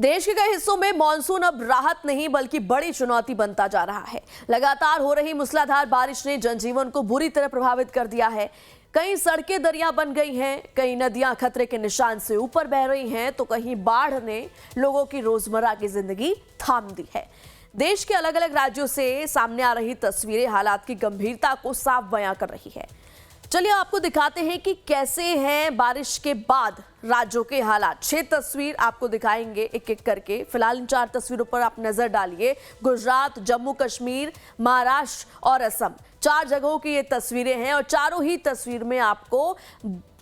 देश के कई हिस्सों में मॉनसून अब राहत नहीं बल्कि बड़ी चुनौती बनता जा रहा है। लगातार हो रही मूसलाधार बारिश ने जनजीवन को बुरी तरह प्रभावित कर दिया है। कई सड़कें दरिया बन गई हैं, कई नदियां खतरे के निशान से ऊपर बह रही हैं, तो कहीं बाढ़ ने लोगों की रोजमर्रा की जिंदगी थाम दी है। देश के अलग अलग राज्यों से सामने आ रही तस्वीरें हालात की गंभीरता को साफ बयां कर रही है। चलिए आपको दिखाते हैं कि कैसे हैं बारिश के बाद राज्यों के हालात। 6 तस्वीर आपको दिखाएंगे एक एक करके। फिलहाल इन 4 तस्वीरों पर आप नजर डालिए। गुजरात, जम्मू कश्मीर, महाराष्ट्र और असम, 4 जगहों की ये तस्वीरें हैं और चारों ही तस्वीर में आपको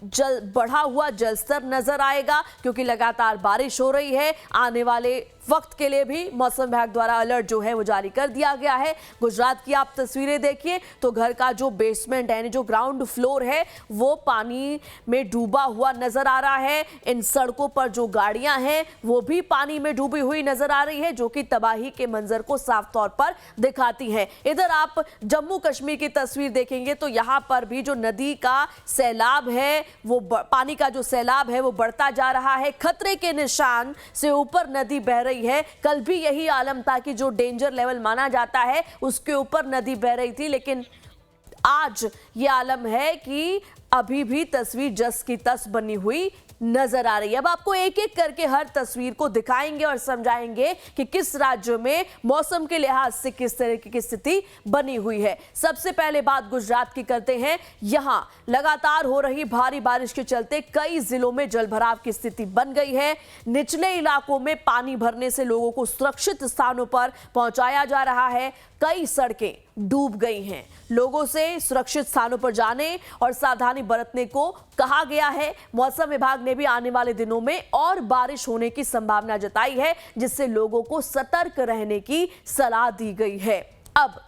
बढ़ा हुआ जलस्तर नजर आएगा, क्योंकि लगातार बारिश हो रही है। आने वाले वक्त के लिए भी मौसम विभाग द्वारा अलर्ट जो है वो जारी कर दिया गया है। गुजरात की आप तस्वीरें देखिए तो घर का जो बेसमेंट यानी जो ग्राउंड फ्लोर है वो पानी में डूबा हुआ नजर आ रहा है। इन सड़कों पर जो गाड़ियां हैं वो भी पानी में डूबी हुई नजर आ रही है, जो कि तबाही के मंजर को साफ तौर पर दिखाती है। इधर आप जम्मू कश्मीर की तस्वीर देखेंगे तो यहाँ पर भी जो नदी का सैलाब है वो पानी का जो सैलाब है वो बढ़ता जा रहा है। खतरे के निशान से ऊपर नदी बह रही है। कल भी यही आलम था कि जो डेंजर लेवल माना जाता है उसके ऊपर नदी बह रही थी, लेकिन आज ये आलम है कि अभी भी तस्वीर जस की तस बनी हुई नजर आ रही है। अब आपको एक एक करके हर तस्वीर को दिखाएंगे और समझाएंगे कि किस राज्य में मौसम के लिहाज से किस तरह की स्थिति बनी हुई है। सबसे पहले बात गुजरात की करते हैं। यहां लगातार हो रही भारी बारिश के चलते कई जिलों में जलभराव की स्थिति बन गई है। निचले इलाकों में पानी भरने से लोगों को सुरक्षित स्थानों पर पहुंचाया जा रहा है। कई सड़कें डूब गई हैं। लोगों से सुरक्षित स्थानों पर जाने और सावधानी बरतने को कहा गया है। मौसम विभाग ने भी आने वाले दिनों में और बारिश होने की संभावना जताई है, जिससे लोगों को सतर्क रहने की सलाह दी गई है। अब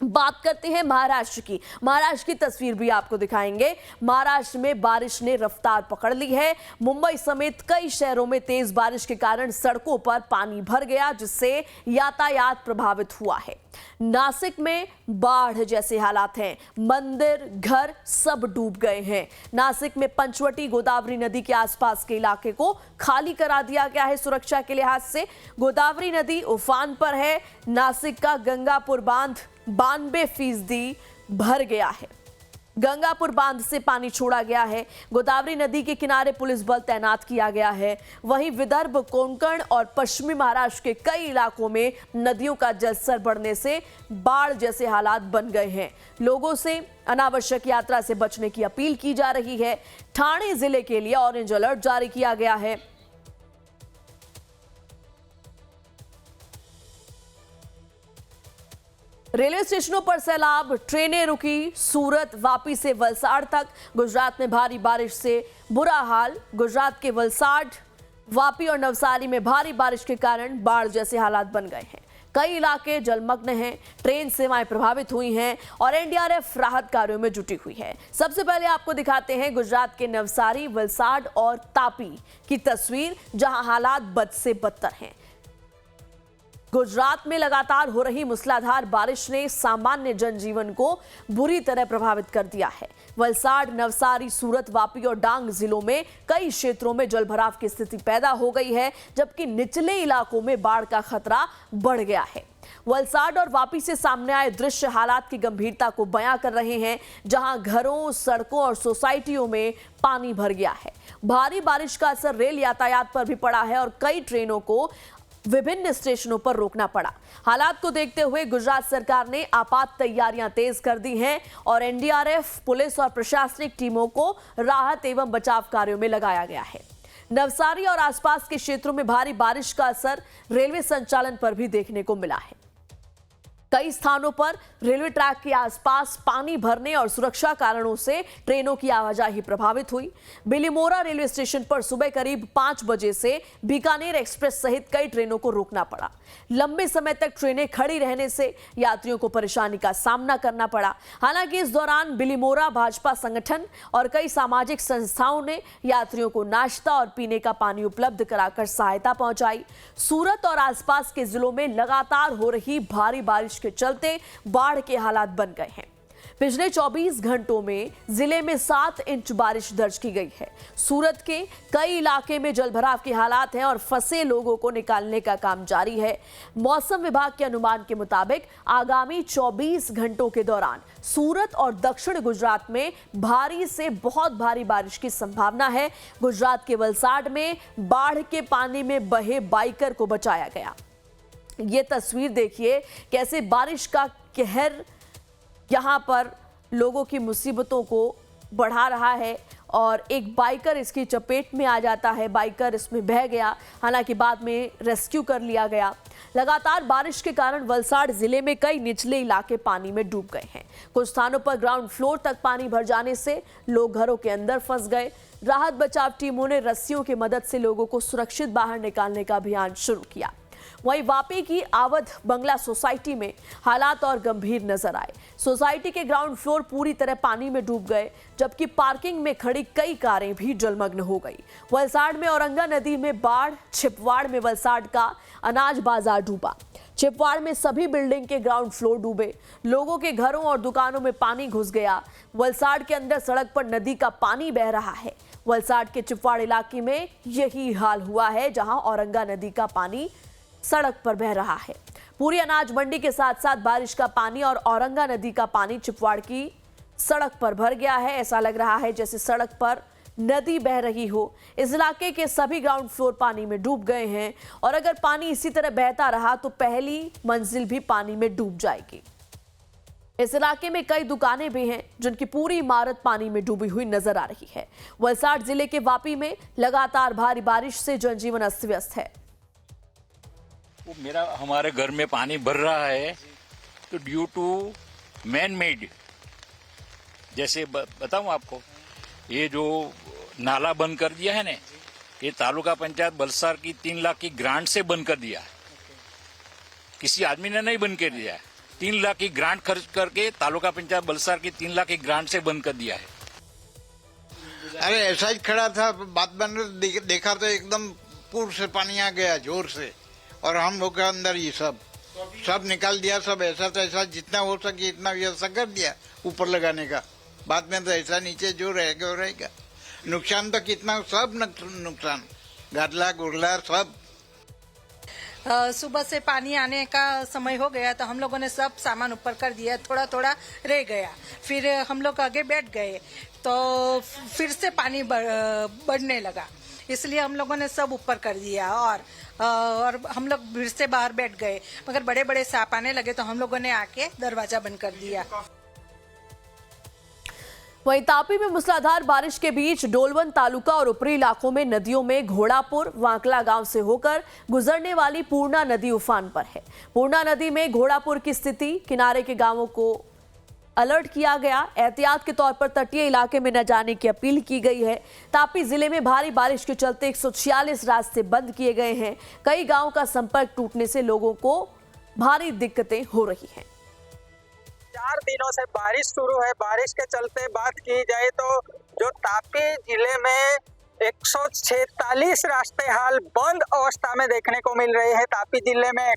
बात करते हैं महाराष्ट्र की। महाराष्ट्र की तस्वीर भी आपको दिखाएंगे। महाराष्ट्र में बारिश ने रफ्तार पकड़ ली है। मुंबई समेत कई शहरों में तेज बारिश के कारण सड़कों पर पानी भर गया, जिससे यातायात प्रभावित हुआ है। नासिक में बाढ़ जैसे हालात हैं। मंदिर, घर सब डूब गए हैं। नासिक में पंचवटी गोदावरी नदी के आसपास के इलाके को खाली करा दिया गया है सुरक्षा के लिहाज से। गोदावरी नदी उफान पर है। नासिक का गंगापुर बांध 92% भर गया है। गंगापुर बांध से पानी छोड़ा गया है। गोदावरी नदी के किनारे पुलिस बल तैनात किया गया है। वहीं विदर्भ, कोंकण और पश्चिमी महाराष्ट्र के कई इलाकों में नदियों का जलस्तर बढ़ने से बाढ़ जैसे हालात बन गए हैं। लोगों से अनावश्यक यात्रा से बचने की अपील की जा रही है। ठाणे जिले के लिए ऑरेंज अलर्ट जारी किया गया है। रेलवे स्टेशनों पर सैलाब, ट्रेनें रुकी। सूरत, वापी से वलसाड़ तक गुजरात में भारी बारिश से बुरा हाल। गुजरात के वलसाड़, वापी और नवसारी में भारी बारिश के कारण बाढ़ जैसे हालात बन गए हैं। कई इलाके जलमग्न हैं। ट्रेन सेवाएं प्रभावित हुई हैं और एनडीआरएफ राहत कार्यों में जुटी हुई है। सबसे पहले आपको दिखाते हैं गुजरात के नवसारी, वलसाड़ और तापी की तस्वीर, जहां हालात बद से बदतर हैं। गुजरात में लगातार हो रही मूसलाधार बारिश ने सामान्य जनजीवन को बुरी तरह प्रभावित कर दिया है। वलसाड़, नवसारी, सूरत, वापी और डांग जिलों में कई क्षेत्रों में जलभराव की स्थिति पैदा हो गई है, जबकि निचले इलाकों में बाढ़ का खतरा बढ़ गया है। वलसाड़ और वापी से सामने आए दृश्य हालात की गंभीरता को बयां कर रहे हैं, जहां घरों, सड़कों और सोसाइटियों में पानी भर गया है। भारी बारिश का असर रेल यातायात पर भी पड़ा है और कई ट्रेनों को विभिन्न स्टेशनों पर रोकना पड़ा। हालात को देखते हुए गुजरात सरकार ने आपात तैयारियां तेज कर दी हैं और एनडीआरएफ, पुलिस और प्रशासनिक टीमों को राहत एवं बचाव कार्यों में लगाया गया है। नवसारी और आसपास के क्षेत्रों में भारी बारिश का असर रेलवे संचालन पर भी देखने को मिला है। कई स्थानों पर रेलवे ट्रैक के आसपास पानी भरने और सुरक्षा कारणों से ट्रेनों की आवाजाही प्रभावित हुई। बिलीमोरा रेलवे स्टेशन पर सुबह करीब 5 बजे से बीकानेर एक्सप्रेस सहित कई ट्रेनों को रोकना पड़ा। लंबे समय तक ट्रेनें खड़ी रहने से यात्रियों को परेशानी का सामना करना पड़ा। हालांकि इस दौरान बिलीमोरा भाजपा संगठन और कई सामाजिक संस्थाओं ने यात्रियों को नाश्ता और पीने का पानी उपलब्ध कराकर सहायता पहुंचाई। सूरत और आसपास के जिलों में लगातार हो रही भारी बारिश के चलते बाढ़ के हालात बन गए हैं। पिछले 24 घंटों में जिले में 7 इंच बारिश दर्ज की गई है। सूरत के कई इलाके में जलभराव के हालात हैं और फंसे लोगों को निकालने का काम जारी है। मौसम विभाग के अनुमान के मुताबिक आगामी 24 घंटों के दौरान सूरत और दक्षिण गुजरात में भारी से बहुत भारी बारिश की संभावना है। गुजरात के वलसाड में बाढ़ के पानी में बहे बाइकर को बचाया गया। ये तस्वीर देखिए कैसे बारिश का कहर यहां पर लोगों की मुसीबतों को बढ़ा रहा है और एक बाइकर इसकी चपेट में आ जाता है। बाइकर इसमें बह गया, हालांकि बाद में रेस्क्यू कर लिया गया। लगातार बारिश के कारण वलसाड जिले में कई निचले इलाके पानी में डूब गए हैं। कुछ स्थानों पर ग्राउंड फ्लोर तक पानी भर जाने से लोग घरों के अंदर फंस गए। राहत बचाव टीमों ने रस्सियों की मदद से लोगों को सुरक्षित बाहर निकालने का अभियान शुरू किया। वहीं वापी की आवध बंगला सोसाइटी में हालात और गंभीर नजर आए। सोसाइटी के ग्राउंड फ्लोर पूरी तरह पानी में डूब गए, जबकि पार्किंग में खड़ी कई कारें भी जलमग्न हो गई। वलसाड में औरंगा नदी में बाढ़, छिपवाड़ में वलसाड का अनाज बाजार डूबा। छिपवाड़ में सभी बिल्डिंग के ग्राउंड फ्लोर डूबे। लोगों के घरों और दुकानों में पानी घुस गया। वलसाड के अंदर सड़क पर नदी का पानी बह रहा है। वलसाड के छिपवाड़ इलाके में यही हाल हुआ है, जहां औरंगा नदी का पानी सड़क पर बह रहा है। पूरी अनाज मंडी के साथ साथ बारिश का पानी और औरंगा नदी का पानी छिपवाड़ की सड़क पर भर गया है। ऐसा लग रहा है जैसे सड़क पर नदी बह रही हो। इस इलाके के सभी ग्राउंड फ्लोर पानी में डूब गए हैं और अगर पानी इसी तरह बहता रहा तो पहली मंजिल भी पानी में डूब जाएगी। इस इलाके में कई दुकानें भी हैं जिनकी पूरी इमारत पानी में डूबी हुई नजर आ रही है। वलसाड जिले के वापी में लगातार भारी बारिश से जनजीवन अस्त व्यस्त है। हमारे घर में पानी भर रहा है तो ड्यू टू मैन मेड, जैसे बताऊं आपको, ये जो नाला बंद कर दिया है ना, ये तालुका पंचायत बलसार की 3 लाख की ग्रांट से बंद कर दिया है। किसी आदमी ने नहीं बंद कर दिया है। 3 लाख की ग्रांट खर्च करके तालुका पंचायत बलसार की 3 लाख की ग्रांट से बंद कर दिया है। अरे ऐसा ही खड़ा था, बात बन देखा तो एकदम पूर से पानी आ गया जोर से, और हम लोग के अंदर ये सब निकाल दिया। सब ऐसा तैसा जितना हो सके इतना व्यवस्था कर दिया ऊपर लगाने का। बाद में तो ऐसा नीचे जो रहेगा वो रहेगा। नुकसान तो कितना, सब नुकसान, गादला गुड़ला सब। सुबह से पानी आने का समय हो गया तो हम लोगों ने सब सामान ऊपर कर दिया, थोड़ा थोड़ा रह गया। फिर हम लोग आगे बैठ गए तो फिर से पानी बढ़ने लगा, इसलिए हम लोगों ने सब ऊपर कर दिया और हम लोग फिर से बाहर बैठ गए। मगर बड़े बड़े सांप आने लगे तो हम लोगों ने आके दरवाजा बंद कर दिया। वहीं तापी में मूसलाधार बारिश के बीच डोलवन तालुका और ऊपरी इलाकों में नदियों में घोड़ापुर वांकला गांव से होकर गुजरने वाली पूर्णा नदी उफान पर है। पूर्णा नदी में घोड़ापुर की स्थिति, किनारे के गांवों को अलर्ट किया गया। एहतियात के तौर पर तटीय इलाके में न जाने की अपील की गई है। तापी जिले में भारी बारिश के चलते 146 रास्ते बंद किए गए हैं। कई गांवों का संपर्क टूटने से लोगों को भारी दिक्कतें हो रही हैं। 4 दिनों से बारिश शुरू है। बारिश के चलते बात की जाए तो जो तापी जिले में 146 रास्ते हाल बंद अवस्था में देखने को मिल रहे हैं। तापी जिले में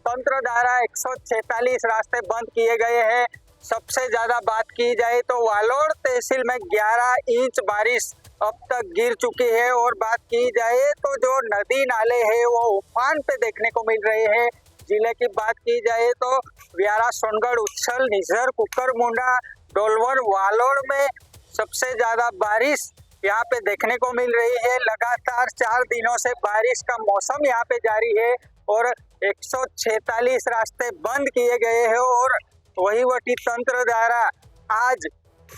तंत्र द्वारा 146 रास्ते बंद किए गए हैं। सबसे ज्यादा बात की जाए तो वालोड़ तहसील में 11 इंच बारिश अब तक गिर चुकी है और बात की जाए तो जो नदी नाले हैं वो उफान पे देखने को मिल रहे हैं। जिले की बात की जाए तो व्यारा, सोनगढ़, उच्छल, निझर, कुकरमुंडा, डोलवन, वालोड़ में सबसे ज्यादा बारिश यहाँ पे देखने को मिल रही है। लगातार 4 दिनों से बारिश का मौसम यहाँ पे जारी है और 146 रास्ते बंद किए गए हैं और वहीवटी तंत्र द्वारा आज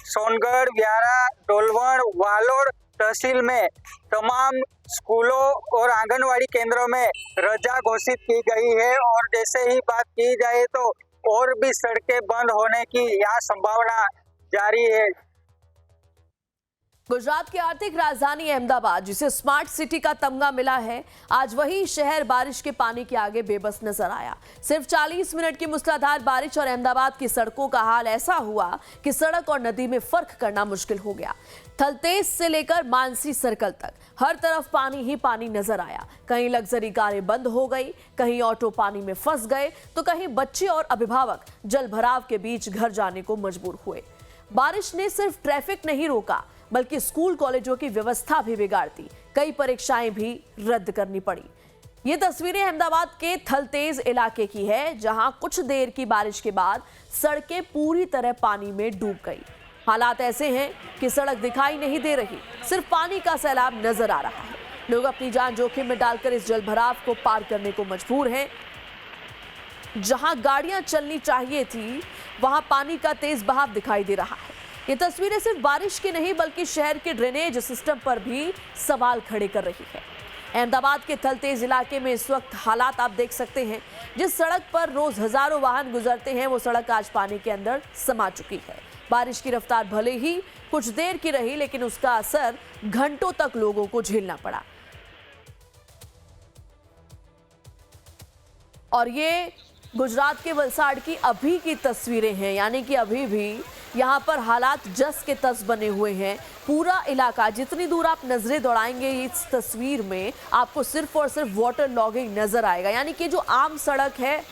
सोनगढ़, व्यारा, डोलवन, वालोड़ तहसील में तमाम स्कूलों और आंगनवाड़ी केंद्रों में रजा घोषित की गई है और जैसे ही बात की जाए तो और भी सड़कें बंद होने की यहाँ संभावना जारी है। गुजरात की आर्थिक राजधानी अहमदाबाद, जिसे स्मार्ट सिटी का तमगा मिला है, आज वही शहर बारिश के पानी के आगे बेबस नजर आया। सिर्फ 40 मिनट की मूसलाधार बारिश और अहमदाबाद की सड़कों का हाल ऐसा हुआ कि सड़क और नदी में फर्क करना मुश्किल हो गया। थलतेज से लेकर मानसी सर्कल तक हर तरफ पानी ही पानी नजर आया। कहीं लग्जरी कारें बंद हो गई, कहीं ऑटो पानी में फंस गए, तो कहीं बच्चे और अभिभावक जल भराव के बीच घर जाने को मजबूर हुए। बारिश ने सिर्फ ट्रैफिक नहीं रोका, बल्कि स्कूल कॉलेजों की व्यवस्था भी बिगाड़ दी। कई परीक्षाएं भी रद्द करनी पड़ी। ये तस्वीरें अहमदाबाद के थलतेज इलाके की है, जहां कुछ देर की बारिश के बाद सड़कें पूरी तरह पानी में डूब गई। हालात ऐसे हैं कि सड़क दिखाई नहीं दे रही, सिर्फ पानी का सैलाब नजर आ रहा है। लोग अपनी जान जोखिम में डालकर इस जलभराव को पार करने को मजबूर हैं। जहां गाड़ियां चलनी चाहिए थी, वहां पानी का तेज बहाव दिखाई दे रहा है। ये तस्वीरें सिर्फ बारिश की नहीं, बल्कि शहर के ड्रेनेज सिस्टम पर भी सवाल खड़े कर रही है। अहमदाबाद के थलतेज इलाके में इस वक्त हालात आप देख सकते हैं। जिस सड़क पर रोज हजारों वाहन गुजरते हैं, वो सड़क आज पानी के अंदर समा चुकी है। बारिश की रफ्तार भले ही कुछ देर की रही, लेकिन उसका असर घंटों तक लोगों को झेलना पड़ा। और ये गुजरात के वलसाड़ की अभी की तस्वीरें हैं, यानी कि अभी भी यहाँ पर हालात जस के तस बने हुए हैं। पूरा इलाका, जितनी दूर आप नजरें दौड़ाएंगे इस तस्वीर में, आपको सिर्फ और सिर्फ वाटर लॉगिंग नजर आएगा। यानी कि जो आम सड़क है,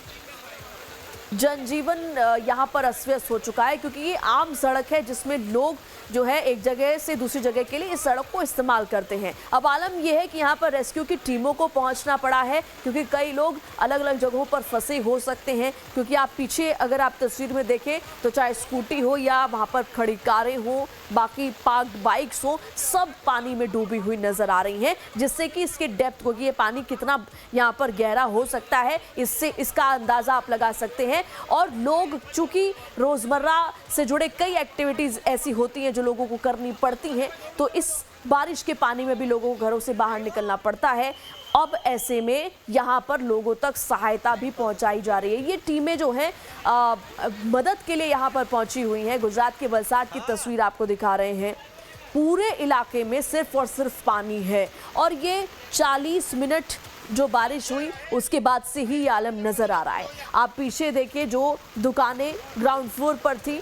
जनजीवन यहाँ पर अस्त व्यस्त हो चुका है, क्योंकि ये आम सड़क है जिसमें लोग जो है एक जगह से दूसरी जगह के लिए इस सड़क को इस्तेमाल करते हैं। अब आलम यह है कि यहाँ पर रेस्क्यू की टीमों को पहुँचना पड़ा है, क्योंकि कई लोग अलग अलग जगहों पर फंसे हो सकते हैं। क्योंकि आप पीछे अगर आप तस्वीर में देखें तो चाहे स्कूटी हो या वहाँ पर खड़ी कारें हो, बाकी पार्क्ड बाइक्स हो, सब पानी में डूबी हुई नजर आ रही हैं, जिससे कि इसकी डेप्थ को, ये पानी कितना यहाँ पर गहरा हो सकता है, इससे इसका अंदाजा आप लगा सकते हैं। और लोग, चूंकि रोजमर्रा से जुड़े कई एक्टिविटीज ऐसी होती हैं जो लोगों को करनी पड़ती हैं, तो इस बारिश के पानी में भी लोगों को घरों से बाहर निकलना पड़ता है। अब ऐसे में यहाँ पर लोगों तक सहायता भी पहुंचाई जा रही है। ये टीमें जो हैं मदद के लिए यहाँ पर पहुंची हुई हैं। गुजरात के वलसाड़ की तस्वीर आपको दिखा रहे हैं। पूरे इलाके में सिर्फ और सिर्फ पानी है, और ये 40 मिनट जो बारिश हुई उसके बाद से ही ये आलम नजर आ रहा है। आप पीछे देखिए, जो दुकानें ग्राउंड फ्लोर पर थी,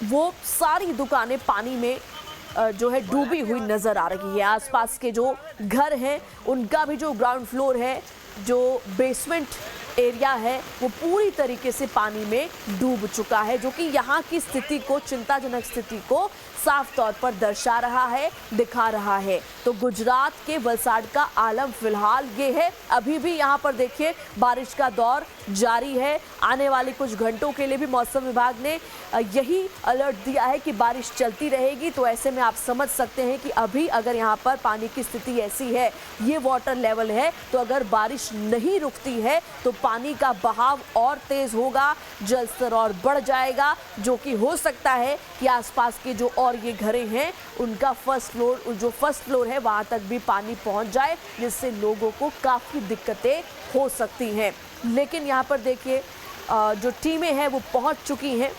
वो सारी दुकानें पानी में जो है डूबी हुई नजर आ रही है। आसपास के जो घर हैं उनका भी जो ग्राउंड फ्लोर है, जो बेसमेंट एरिया है, वो पूरी तरीके से पानी में डूब चुका है, जो कि यहाँ की स्थिति को, चिंताजनक स्थिति को साफ तौर पर दर्शा रहा है, दिखा रहा है। तो गुजरात के वलसाड़ का आलम फिलहाल ये है। अभी भी यहाँ पर देखिए बारिश का दौर जारी है। आने वाले कुछ घंटों के लिए भी मौसम विभाग ने यही अलर्ट दिया है कि बारिश चलती रहेगी। तो ऐसे में आप समझ सकते हैं कि अभी अगर यहाँ पर पानी की स्थिति ऐसी है, ये वाटर लेवल है, तो अगर बारिश नहीं रुकती है तो पानी का बहाव और तेज होगा, जल स्तर और बढ़ जाएगा, जो कि हो सकता है कि आसपास के जो और ये घरें हैं उनका फर्स्ट फ्लोर है वहां तक भी पानी पहुंच जाए, जिससे लोगों को काफी दिक्कतें हो सकती हैं। लेकिन यहाँ पर देखिए जो टीमें हैं वो पहुंच चुकी हैं।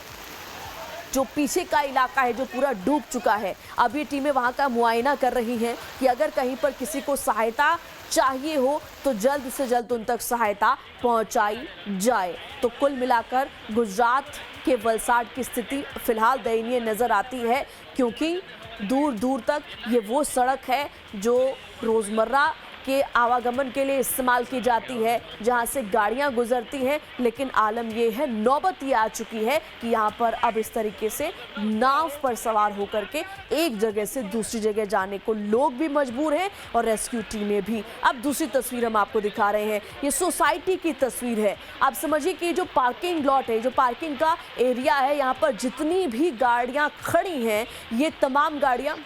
जो पीछे का इलाका है जो पूरा डूब चुका है, अब ये टीमें वहां का मुआयना कर रही हैं कि अगर कहीं पर किसी को सहायता चाहिए हो तो जल्द से जल्द उन तक सहायता पहुंचाई जाए। तो कुल मिलाकर गुजरात के वलसाड़ की स्थिति फिलहाल दयनीय नजर आती है, क्योंकि दूर दूर तक ये वो सड़क है जो रोजमर्रा के आवागमन के लिए इस्तेमाल की जाती है, जहां से गाड़ियां गुजरती हैं। लेकिन आलम ये है, नौबत ये आ चुकी है कि यहाँ पर अब इस तरीके से नाव पर सवार होकर के एक जगह से दूसरी जगह जाने को लोग भी मजबूर हैं और रेस्क्यू टीमें भी। अब दूसरी तस्वीर हम आपको दिखा रहे हैं, ये सोसाइटी की तस्वीर है। आप समझिए कि जो पार्किंग लॉट है, जो पार्किंग का एरिया है, यहाँ पर जितनी भी गाड़ियां खड़ी हैं, ये तमाम गाड़ियां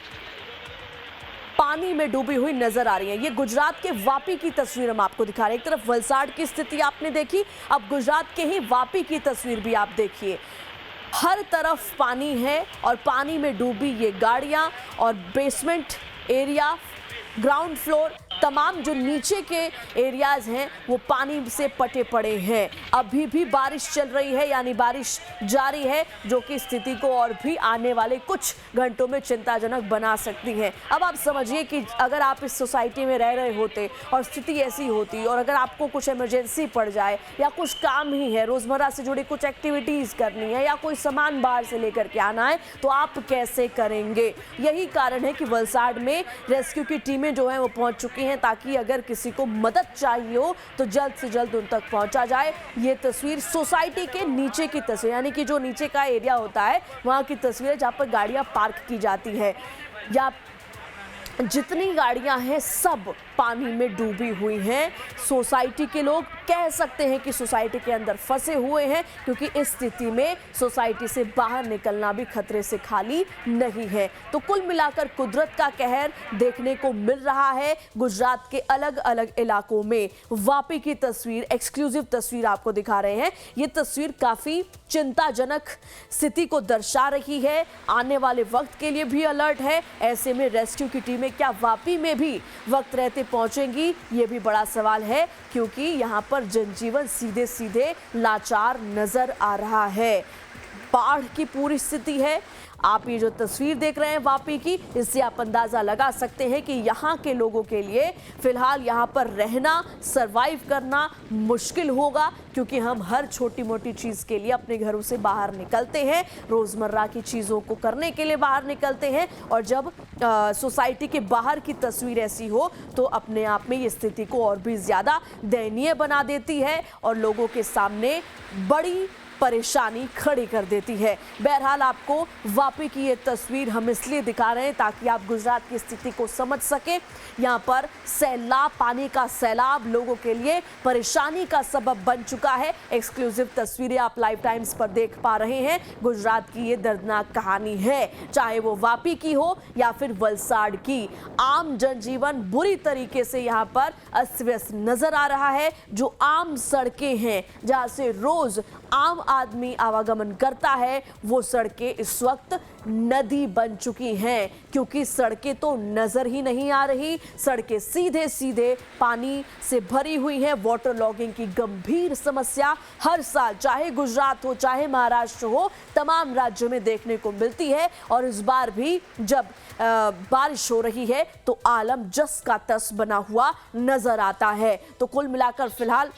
पानी में डूबी हुई नजर आ रही है। ये गुजरात के वापी की तस्वीर हम आपको दिखा रहे हैं। एक तरफ वलसाड़ की स्थिति आपने देखी, अब गुजरात के ही वापी की तस्वीर भी आप देखिए। हर तरफ पानी है और पानी में डूबी ये गाड़ियां और बेसमेंट एरिया, ग्राउंड फ्लोर, तमाम जो नीचे के एरियाज हैं वो पानी से पटे पड़े हैं। अभी भी बारिश चल रही है, यानी बारिश जारी है, जो कि स्थिति को और भी आने वाले कुछ घंटों में चिंताजनक बना सकती है। अब आप समझिए कि अगर आप इस सोसाइटी में रह रहे होते और स्थिति ऐसी होती, और अगर आपको कुछ इमरजेंसी पड़ जाए या कुछ काम ही है, रोजमर्रा से जुड़ी कुछ एक्टिविटीज करनी है या कोई सामान बाहर से लेकर के आना है, तो आप कैसे करेंगे? यही कारण है कि वलसाड में रेस्क्यू की टीमें जो हैं वो पहुंच चुकी हैं, ताकि अगर किसी को मदद चाहिए हो तो जल्द से जल्द उन तक पहुंचा जाए। ये तस्वीर सोसाइटी के नीचे की तस्वीर, यानी कि जो नीचे का एरिया होता है वहां की तस्वीर है, जहां पर गाड़ियां पार्क की जाती है। या जितनी गाड़ियां हैं सब पानी में डूबी हुई हैं। सोसाइटी के लोग कह सकते हैं कि सोसाइटी के अंदर फंसे हुए हैं, क्योंकि इस स्थिति में सोसाइटी से बाहर निकलना भी खतरे से खाली नहीं है। तो कुल मिलाकर कुदरत का कहर देखने को मिल रहा है गुजरात के अलग अलग इलाकों में। वापी की तस्वीर, एक्सक्लूसिव तस्वीर आपको दिखा रहे हैं। ये तस्वीर काफी चिंताजनक स्थिति को दर्शा रही है। आने वाले वक्त के लिए भी अलर्ट है। ऐसे में रेस्क्यू की टीमें क्या वापी में भी वक्त रहते पहुंचेंगी, ये भी बड़ा सवाल है, क्योंकि यहां पर जनजीवन सीधे सीधे लाचार नजर आ रहा है। बाढ़ की पूरी स्थिति है। आप ये जो तस्वीर देख रहे हैं वापी की, इससे आप अंदाजा लगा सकते हैं कि यहाँ के लोगों के लिए फिलहाल यहाँ पर रहना, सरवाइव करना मुश्किल होगा, क्योंकि हम हर छोटी मोटी चीज़ के लिए अपने घरों से बाहर निकलते हैं, रोज़मर्रा की चीज़ों को करने के लिए बाहर निकलते हैं। और जब सोसाइटी के बाहर की तस्वीर ऐसी हो तो अपने आप में ये स्थिति को और भी ज़्यादा दयनीय बना देती है और लोगों के सामने बड़ी परेशानी खड़ी कर देती है। बहरहाल आपको वापी की ये तस्वीर हम इसलिए दिखा रहे हैं ताकि आप गुजरात की स्थिति को समझ सकें। यहाँ पर सैलाब, पानी का सैलाब लोगों के लिए परेशानी का सबब बन चुका है। एक्सक्लूसिव तस्वीरें आप लाइव टाइम्स पर देख पा रहे हैं। गुजरात की ये दर्दनाक कहानी है, चाहे वो वापी की हो या फिर वलसाड की। आम जनजीवन बुरी तरीके से यहाँ पर अस्त व्यस्त नजर आ रहा है। जो आम सड़कें हैं जहाँ से रोज आम आदमी आवागमन करता है, वो सड़कें इस वक्त नदी बन चुकी हैं, क्योंकि सड़कें तो नजर ही नहीं आ रही। सड़कें सीधे सीधे पानी से भरी हुई हैं। वाटर लॉगिंग की गंभीर समस्या हर साल, चाहे गुजरात हो चाहे महाराष्ट्र हो, तमाम राज्यों में देखने को मिलती है। और इस बार भी जब बारिश हो रही है तो आलम जस का तस बना हुआ नजर आता है। तो कुल मिलाकर फिलहाल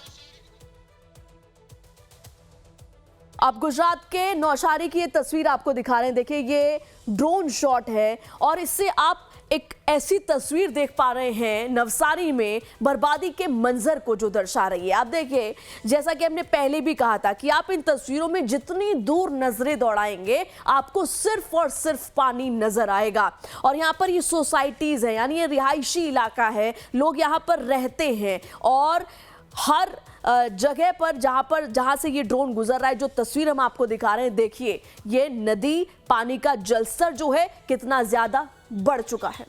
अब गुजरात के नौशारी की ये तस्वीर आपको दिखा रहे हैं। देखिए ये ड्रोन शॉट है और इससे आप एक ऐसी तस्वीर देख पा रहे हैं नवसारी में बर्बादी के मंजर को जो दर्शा रही है। आप देखिए, जैसा कि हमने पहले भी कहा था कि आप इन तस्वीरों में जितनी दूर नजरें दौड़ाएंगे आपको सिर्फ और सिर्फ पानी नजर आएगा। और यहाँ पर ये सोसाइटीज है, यानी ये रिहायशी इलाका है, लोग यहाँ पर रहते हैं। और हर जगह पर जहां से ये ड्रोन गुजर रहा है, जो तस्वीर हम आपको दिखा रहे हैं, देखिए ये नदी, पानी का जलस्तर जो है कितना ज्यादा बढ़ चुका है।